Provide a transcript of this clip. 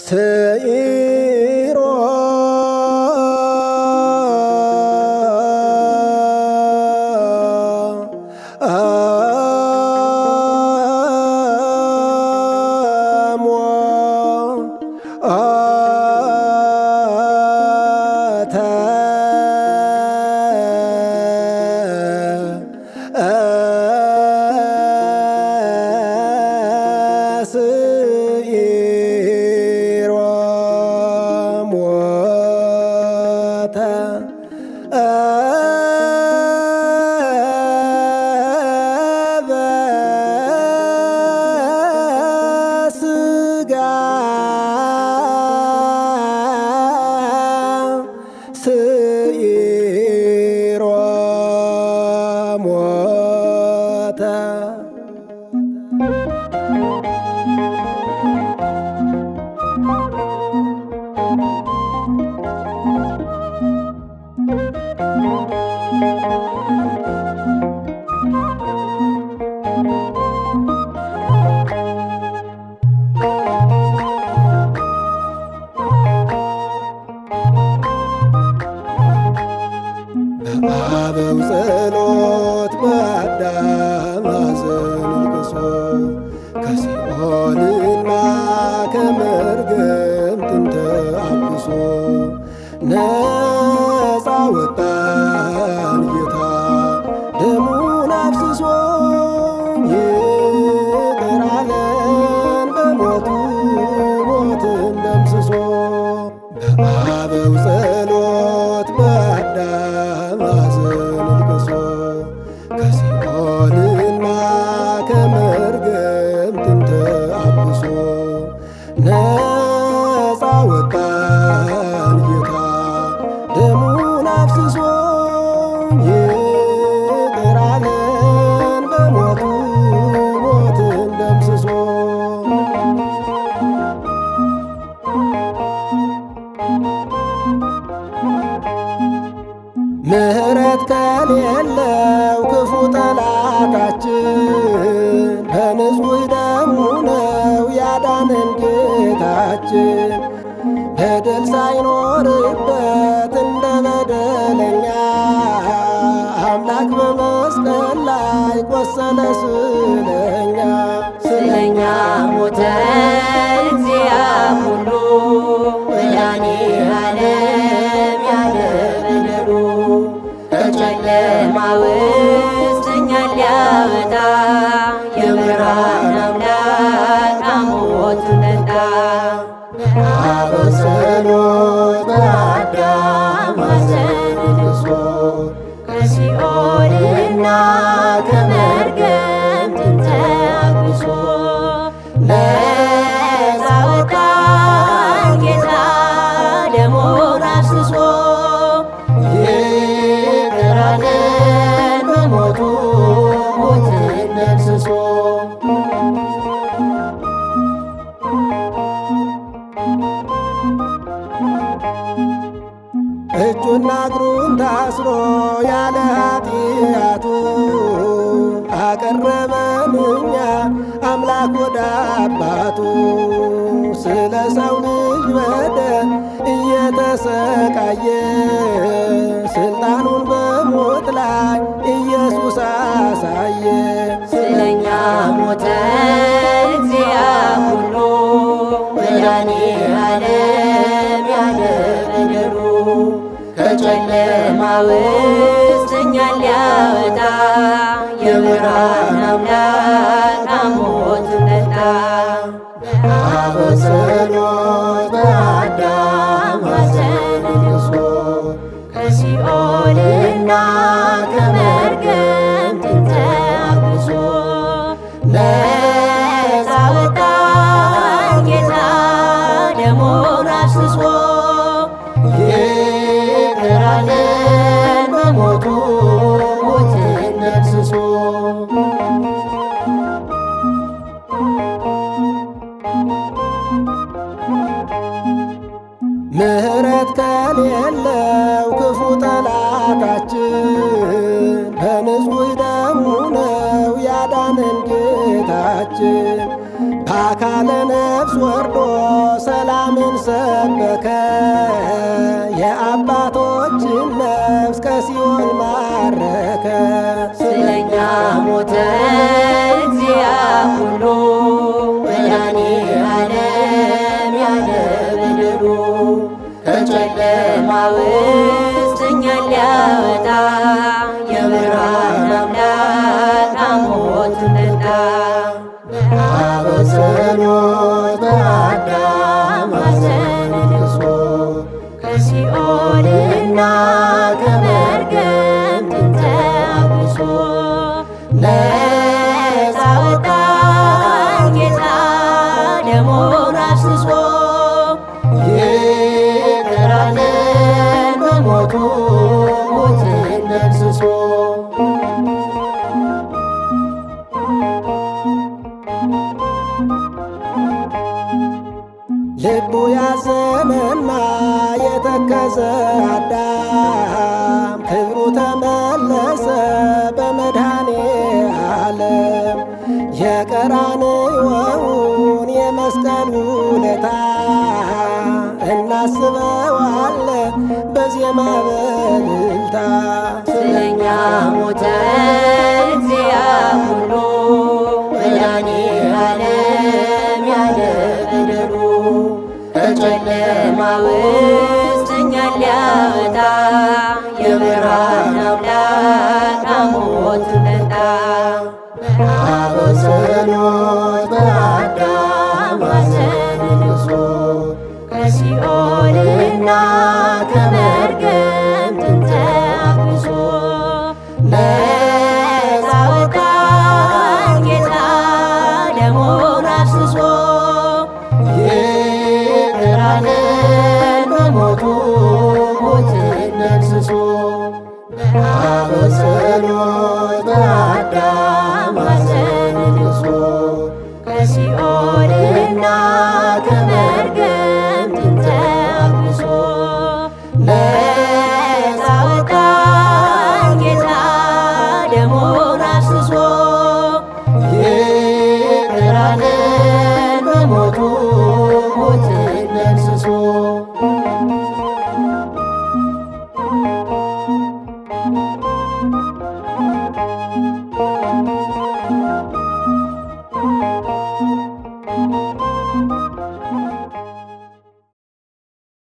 ስዒሮ ስዒሮ ሞተ በአበው ጸሎት በአዳም ሐዘን ልቅሶ ከሲኦልና ከመርገም ጥንተ አብሶ ነፃ ወጣን ጌታ ደሙን አፍስሶ ይቅር አለን በሞቱ ሞትን ደምስሶ በአበው ጸሎት በአዳም ሐዘን ልቅሶ ከሲኦልና ከመርገም ጥንተ አብሶ ነፃ ወጣን ጌታ ደሙን አፍስሶ ይቅር አለን በሞቱ ሞትን ደምስሶ ምሕረት ከሌለው ክፉ ጠላታችን በንጹሕ ደሙ ነው ያዳነን ጌታችን። በደል ሳይኖርበት እንደ በደለኛ አምላክ በመስቀል ላይ ቆሰለ ስለኛ። ስለኛ ሞተ እግዚአብሔር ሁሉ መድኃኔዓለም ያለ በደሉ ከጨለማ ውስጥ እኛን ሊያወጣ የብርሃን አምላክ ከሞት ነጣ። በአበው ጸሎት በአዳም ሐዘን ልቅሶ ከሲኦልና ከመርገም ጥንተ አብሶ ነፃ ወጣን ጌታ ደሙን አፍስሶ ይቅር አለን በሞቱ ሞትን ደምስሶ እጁና እግሩን ታስሮ ያለ ኃጢአቱ አቀረበን እኛ አምላክ ወደ አባቱ። ስለ ሰው ልጅ በደል እየተሰቃየ ስልጣኑን በሞት ላይ ኢየሱስ አሳየ። ስለኛ ሞተ እግዚአብሔር ሁሉ መድኃኔዓለም ያለ በደሉ ከጨለማ ውስጥ እኛን ሊያወጣ የብርሃን አምላክ ከሞት ነጣ። በአበው ጸሎት በአዳም ሐዘን ልቅሶ ከሲኦልና ከመርገም ጥንተ አብሶ ነፃ ወጣን ጌታ ደሙን አፍስሶ ይቅር አለን በሞቱ ሞትን ደምስሶ ምሕረት ከሌለው ክፉ ጠላ ሰበከ የአባቶችን ነፍስ ከሲኦል ማረከ። ስለኛ ሞተ እግዚአ ኩሉ መድኃኔዓለም ያለ በደሉ ከጨለማ ውስጥ እኛን ሊያወጣ የብርሃን አምላክ ሞት ነጣ። በጸሎት በአዳም ሐዘን ልቅሶ ከሲኦልና ከመርገም ጥንተ አብሶ ነፃ ወጣን ጌታ ደሙን አፍስሶ ይቅር አለን በሞቱ ሞትን ደምስሶ። ልቡ ያዘነና የተከዘ አዳም ክብሩ ተመለሰ በመድኃኔዓለም። የቀራንዮውን የመስቀል ውለታ እናስበዋለን በዜማ በእልልታ። ስለኛ ሞተ እግዚአ ኩሉ መድኃኔዓለም ያለ በደሉ ከጨለማ ውስጥ እኛን ሊያወጣ የብርሃን አምላክ ሞት ነጣ። በጸሎት በአዳም ሐዘን ልቅሶ ከሲኦልና ከመርገም